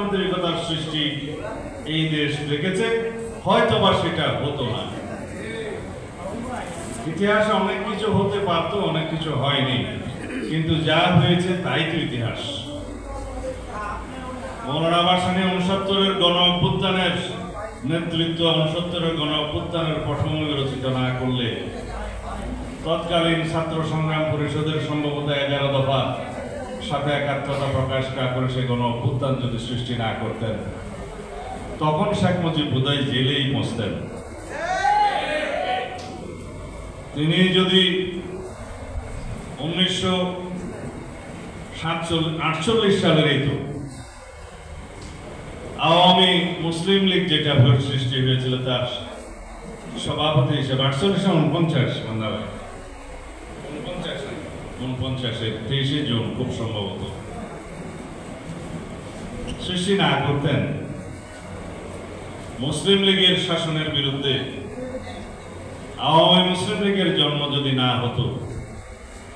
আন্তরিকতার সৃষ্টি এই দেশ দেখেছে, হয়তোবা সেটা হতো না। ইতিহাসে অনেক কিছু হতে পারত, অনেক কিছু হয়নি, কিন্তু যা হয়েছে তাই তো ইতিহাস। মওলানা ভাসানী 69-এর গণ অভ্যুত্থানের নেতৃত্ব, 69-এর গণ অভ্যুত্থানের পটভূমি রচিত না করলে, তৎকালীন ছাত্র সংগ্রাম পরিষদের সম্ভবত 11 দফা সাথে একাত্মতা প্রকাশ করে সে গণ অভ্যুত্থান যদি সৃষ্টি না করতেন, তখন শেখ মুজিব বোধহয় জেলেই পৌঁছতেন। তিনি যদি 1948 সালের এই তো আওয়ামী মুসলিম লীগ যেটা সৃষ্টি হয়েছিল তার সভাপতি হিসেবে 49-49 23 জুন খুব সম্ভবত সৃষ্টি না করতেন, মুসলিম লীগের শাসনের বিরুদ্ধে আওয়ামী মুসলিম লীগের জন্ম যদি না হতো,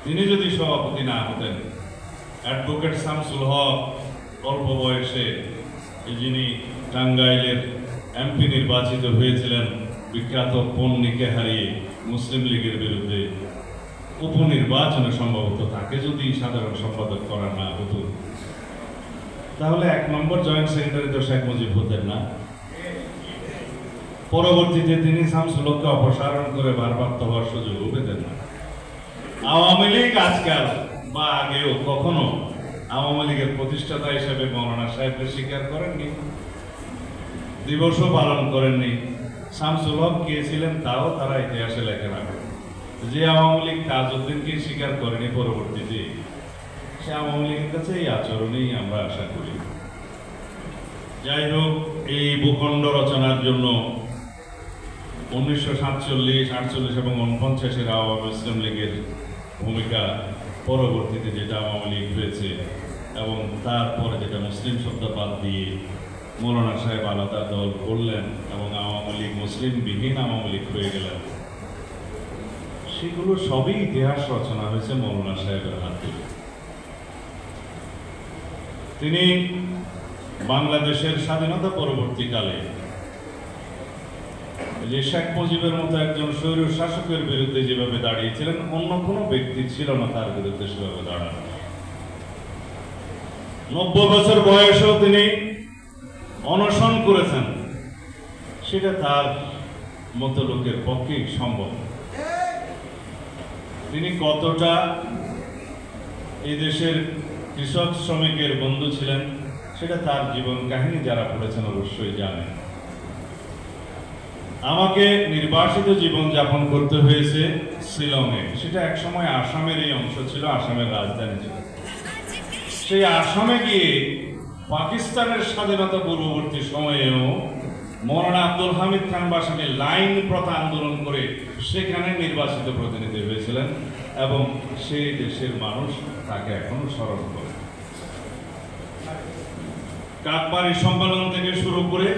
তিনি যদি সভাপতি না হতেন, অ্যাডভোকেট শামসুল হক অল্প বয়সে যিনি টাঙ্গাইলের এমপি নির্বাচিত হয়েছিলেন বিখ্যাত পন্নীকে হারিয়ে মুসলিম লীগের বিরুদ্ধে উপনির্বাচনে, সম্ভবত তাকে যদি সাধারণ সম্পাদক করা না হতো, তাহলে 1 নম্বর জয়েন্ট সেক্রেটারি তো শেখ মুজিব হতেন না। পরবর্তীতে তিনি শামসুল হককে অপসারণ করে ভারপ্রাপ্ত হওয়ার সুযোগও পেতেন না। আওয়ামী লীগ আজকাল বা আগেও কখনো আওয়ামী লীগের প্রতিষ্ঠাতা হিসেবে মওলানা সাহেবকে স্বীকার করেননি, দিবসও পালন করেননি। শামসুল হক গিয়েছিলেন তাও তারা ইতিহাসে লেখে রাখে। যে আওয়ামী লীগ তাজউদ্দিনকে স্বীকার করেনি পরবর্তীতে, সে আওয়ামী লীগের কাছে এই আচরণেই আমরা আশা করি। যাই হোক, এই ভূখণ্ড রচনার জন্য 1947, 48 এবং 49-এর আওয়ামী মুসলিম লীগের ভূমিকা, পরবর্তীতে যেটা আওয়ামী লীগ হয়েছে এবং তারপরে যেটা মুসলিম শব্দ বাদ দিয়ে মওলানা সাহেব আলাদা দল করলেন এবং আওয়ামী লীগ মুসলিমবিহীন আওয়ামী লীগ হয়ে গেলেন, সেগুলো সবই ইতিহাস রচনা হয়েছে মওলানা সাহেবের হাতে। তিনি বাংলাদেশের স্বাধীনতা পরবর্তীকালে যে শেখ মুজিবের মতো একজন স্বৈর শাসকের বিরুদ্ধে যেভাবে দাঁড়িয়েছিলেন, অন্য কোনো ব্যক্তি ছিল না তার বিরুদ্ধে সেভাবে দাঁড়ানো। 90 বছর বয়সেও তিনি অনশন করেছেন, সেটা তার মতো লোকের পক্ষেই সম্ভব। তিনি কতটা এই দেশের কৃষক শ্রমিকের বন্ধু ছিলেন, সেটা তার জীবন কাহিনী যারা পড়েছেন অবশ্যই জানেন। আমাকে নির্বাসিত জীবন যাপন করতে হয়েছে শিলংয়ে, সেটা একসময় আসামের এই অংশ ছিল, আসামের রাজধানী ছিল। সেই আসামে গিয়ে পাকিস্তানের স্বাধীনতা পূর্ববর্তী সময়েও মওলানা আব্দুল হামিদ খান ভাসানী লাইন প্রথা আন্দোলন করে সেখানে নির্বাচিত প্রতিনিধি হয়েছিলেন এবং সেই দেশের মানুষ তাকে এখনো স্মরণ করে। কাকবাড়ি সম্মেলন থেকে শুরু করে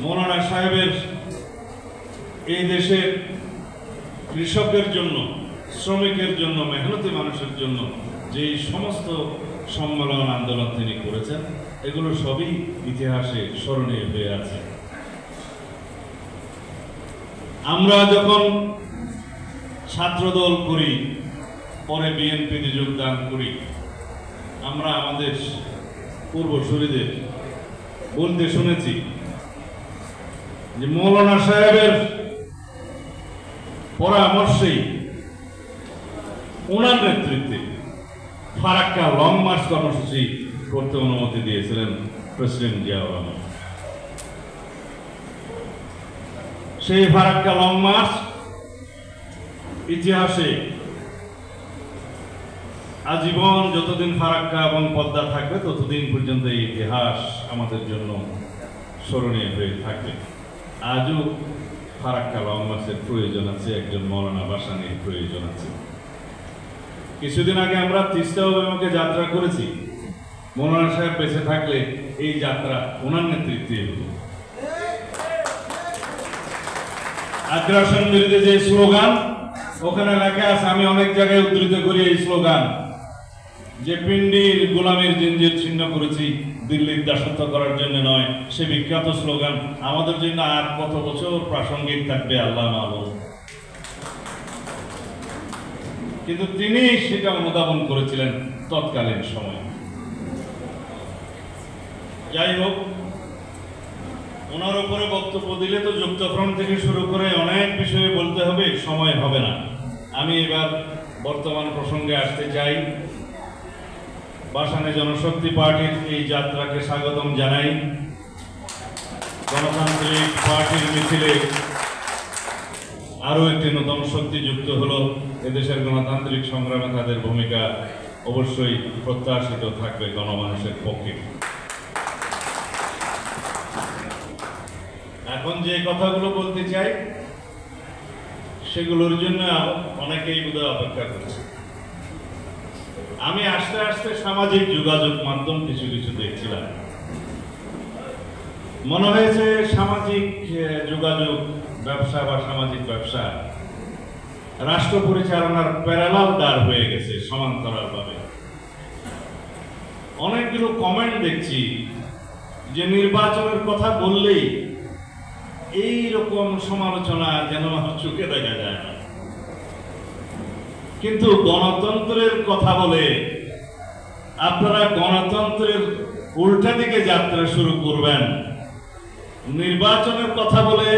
মওলানা সাহেবের এই দেশের কৃষকের জন্য, শ্রমিকের জন্য, মেহনতি মানুষের জন্য যে সমস্ত সম্মেলন আন্দোলন তিনি করেছেন, এগুলো সবই ইতিহাসে স্মরণীয় হয়ে আছে। আমরা যখন ছাত্রদল করি, পরে বিএনপিতে যোগদান করি, আমরা আমাদের পূর্বসূরীদের বলতে শুনেছি যে মওলানা সাহেবের পরামর্শেই, ওনার নেতৃত্বে ফারাক্কা লং মার্চ কর্মসূচি করতে অনুমতি দিয়েছিলেন প্রেসিডেন্ট জিয়াউর রহমান। সেই ফারাক্কা লং মার্চ ইতিহাসে আজীবন, যতদিন ফারাক্কা এবং পদ্মা থাকবে ততদিন পর্যন্ত এই ইতিহাস আমাদের জন্য স্মরণীয় হয়ে থাকবে। আজও ফারাক্কা লং মার্চের প্রয়োজন আছে, একজন মওলানা ভাসানীর প্রয়োজন আছে। কিছুদিন আগে আমরা তিস্তা অভিমুখে যাত্রা করেছি, মওলানা সাহেব বেঁচে থাকলে এই যাত্রা ওনার নেতৃত্বে হতো। আগ্রাসন বিরোধী যে স্লোগান ওখানে লেখা আছে, আমি অনেক জায়গায় উদ্ধৃত করি এই স্লোগান, যে পিণ্ডির গোলামের জিঞ্জির ছিন্ন করেছি দিল্লির দাসত্ব করার জন্য নয়, সে বিখ্যাত স্লোগান আমাদের জন্য আর কত বছর প্রাসঙ্গিক থাকবে আল্লাহ মালুম। কিন্তু তিনি সেটা অনুধাবন করেছিলেন তৎকালীন সময়। যাই হোক, ওনার উপরে বক্তব্য দিলে তো যুক্তফ্রন্ট থেকে শুরু করে অনেক বিষয়ে বলতে হবে, সময় হবে না। আমি এবার বর্তমান প্রসঙ্গে আসতে চাই। ভাসানী জনশক্তি পার্টির এই যাত্রাকে স্বাগতম জানাই। গণতান্ত্রিক পার্টির মিছিলে আরো একটি নতুন শক্তি যুক্ত হলো। এদেশের গণতান্ত্রিক সংগ্রামে তাদের ভূমিকা অবশ্যই প্রত্যাশিত থাকবে গণমানুষের পক্ষে। এখন যে কথাগুলো বলতে চাই সেগুলোর জন্য অনেকেই বোধহয় অপেক্ষা করছে। আমি আস্তে আস্তে সামাজিক যোগাযোগ মাধ্যম কিছু কিছু দেখছিলাম, মনে হয়েছে সামাজিক যোগাযোগ ব্যবসা বা সামাজিক ব্যবসা রাষ্ট্র পরিচালনার প্যারালাল দাঁড় হয়ে গেছে সমান্তরাল ভাবে। অনেকগুলো কমেন্ট দেখছি যে নির্বাচনের কথা বললেই এই রকম সমালোচনা যেন চোখে দেখা যায় না, কিন্তু গণতন্ত্রের কথা বলে আপনারা গণতন্ত্রের উল্টা দিকে যাত্রা শুরু করবেন। নির্বাচনের কথা বলে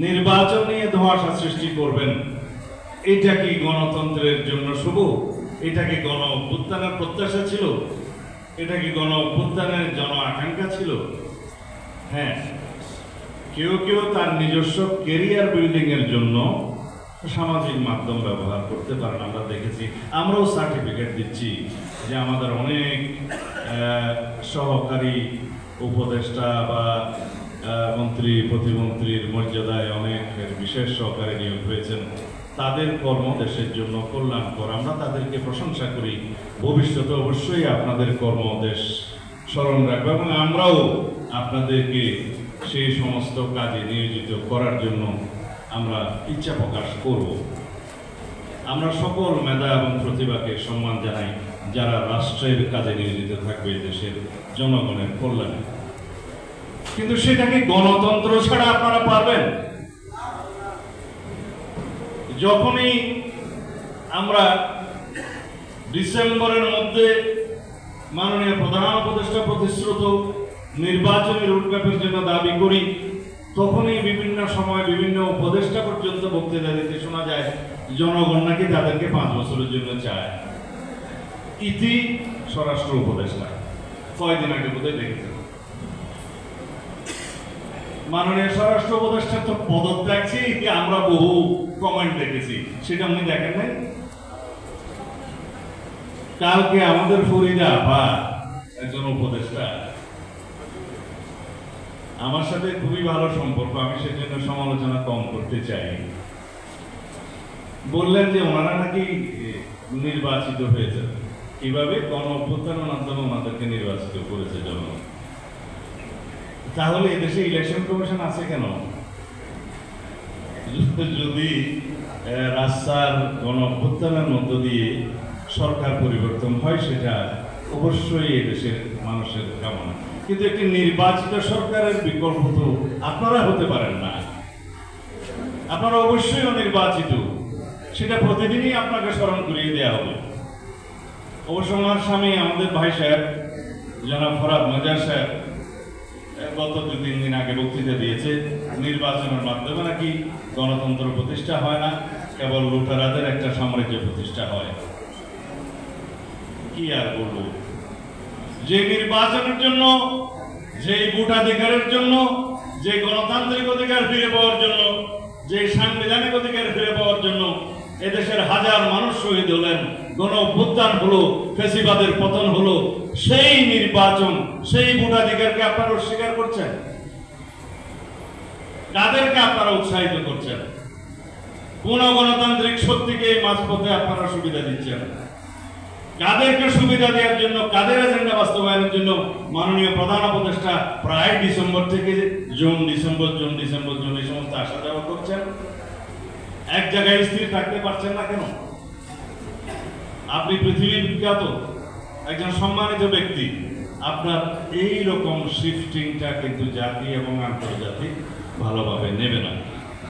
নির্বাচন নিয়ে ধোঁয়াশা সৃষ্টি করবেন। এটা কি গণতন্ত্রের জন্য শুভ? এটা কি গণ অভ্যুত্থানের প্রত্যাশা ছিল? এটা কি গণ অভ্যুত্থানের জন আকাঙ্ক্ষা ছিল? হ্যাঁ, কেউ কেউ তার নিজস্ব কেরিয়ার বিল্ডিং এর জন্য সামাজিক মাধ্যম ব্যবহার করতে পারেন। আমরা দেখেছি, আমরাও সার্টিফিকেট দিচ্ছি যে আমাদের অনেক সহকারী উপদেষ্টা বা মন্ত্রী প্রতিমন্ত্রীর মর্যাদায় অনেক বিশেষ সহকারী নিয়োগ হয়েছেন। তাদের কর্ম দেশের জন্য কল্যাণকর, আমরা তাদেরকে প্রশংসা করি। ভবিষ্যতে অবশ্যই আপনাদের কর্ম দেশ স্মরণ রাখবে এবং আমরাও আপনাদেরকে সেই সমস্ত কাজে নিয়োজিত করার জন্য আমরা ইচ্ছা প্রকাশ করব। আমরা সকল মেধা এবং প্রতিভাকে সম্মান জানাই যারা রাষ্ট্রের কাজে নিয়োজিত থাকবে দেশের জনগণের কল্যাণে। কিন্তু সেটাকে গণতন্ত্র ছাড়া আপনারা পারবেন? যখনই আমরা ডিসেম্বরের মধ্যে মাননীয় প্রধান উপদেষ্টা প্রতিশ্রুত নির্বাচনী রুটম্যাপের জন্য দাবি করি, তখনই বিভিন্ন সময় বিভিন্ন উপদেষ্টা পর্যন্ত বক্তৃতা দিতে শোনা যায় জনগণ নাকি তাদেরকে 5 বছরের জন্য চায়। ইতি স্বরাষ্ট্র উপদেষ্টা কয়েকদিন আগে বোধহয় দেখেছেন, মাননীয় স্বরাষ্ট্র উপদেষ্টা তো পদত্যাগ আমরা বহু কমেন্ট দেখেছি, সেটা উনি দেখেন নাই। কালকে আমাদের ফরিদা বা একজন উপদেষ্টা আমার সাথে খুবই ভালো সম্পর্ক, আমি সেজন্য সমালোচনা কম করতে চাই, বললেন যে ওনারা নাকি নির্বাচিত হয়েছে। কিভাবে? গণ অভ্যুত্থানের মাধ্যমে ওনাদেরকে নির্বাচিত করেছে জনগণ। তাহলে এদেশে ইলেকশন কমিশন আছে কেন? যদি রাস্তার গণ অভ্যুত্থানের মধ্য দিয়ে সরকার পরিবর্তন হয় সেটা অবশ্যই এদেশের মানুষের কামনা, কিন্তু একটি নির্বাচিত সরকারের বিকল্প তো আপনারা হতে পারেন না। আপনারা অবশ্যই অনির্বাচিত, সেটা প্রতিদিনই আপনাকে স্মরণ করিয়ে দেওয়া হবে। অবশ্য ওনার স্বামী আমাদের ভাই সাহেব জনাব ফরাদ মজার সাহেব গত 2-3 দিন আগে বক্তৃতা দিয়েছে নির্বাচনের মাধ্যমে নাকি গণতন্ত্র প্রতিষ্ঠা হয় না, কেবল লুটেরাদের একটা সাম্রাজ্য প্রতিষ্ঠা হয়। কি আর বলবো, যে নির্বাচনের জন্য, যে ভোটাধিকারের জন্য, যে গণতান্ত্রিক অধিকার ফিরে পাওয়ার জন্য, যে সাংবিধানিক অধিকার ফিরে পাওয়ার জন্য এদেশের হাজার মানুষ শহীদ হলেন, গণ অভ্যুত্থান হলো, ফ্যাসিবাদের পতন হলো, সেই নির্বাচন, সেই ভোটাধিকারকে আপনারা অস্বীকার করছেন? কাদেরকে আপনারা উৎসাহিত করছেন? কোন গণতান্ত্রিক শক্তিকে এই মাঝপথে আপনারা সুবিধা দিচ্ছেন? কাদেরকে সুবিধা দেওয়ার জন্য, কাদের এজেন্ডা বাস্তবায়নের জন্য মাননীয় প্রধান উপদেষ্টা প্রায় ডিসেম্বর থেকে জুন ডিসেম্বর এই সমস্ত আসা যাওয়া করছেন? এক জায়গায় স্থির থাকতে পারছেন না কেন? আপনি পৃথিবীর বিখ্যাত একজন সম্মানিত ব্যক্তি, আপনার এই রকম শিফটিংটা কিন্তু জাতি এবং আন্তর্জাতিক ভালোভাবে নেবে না।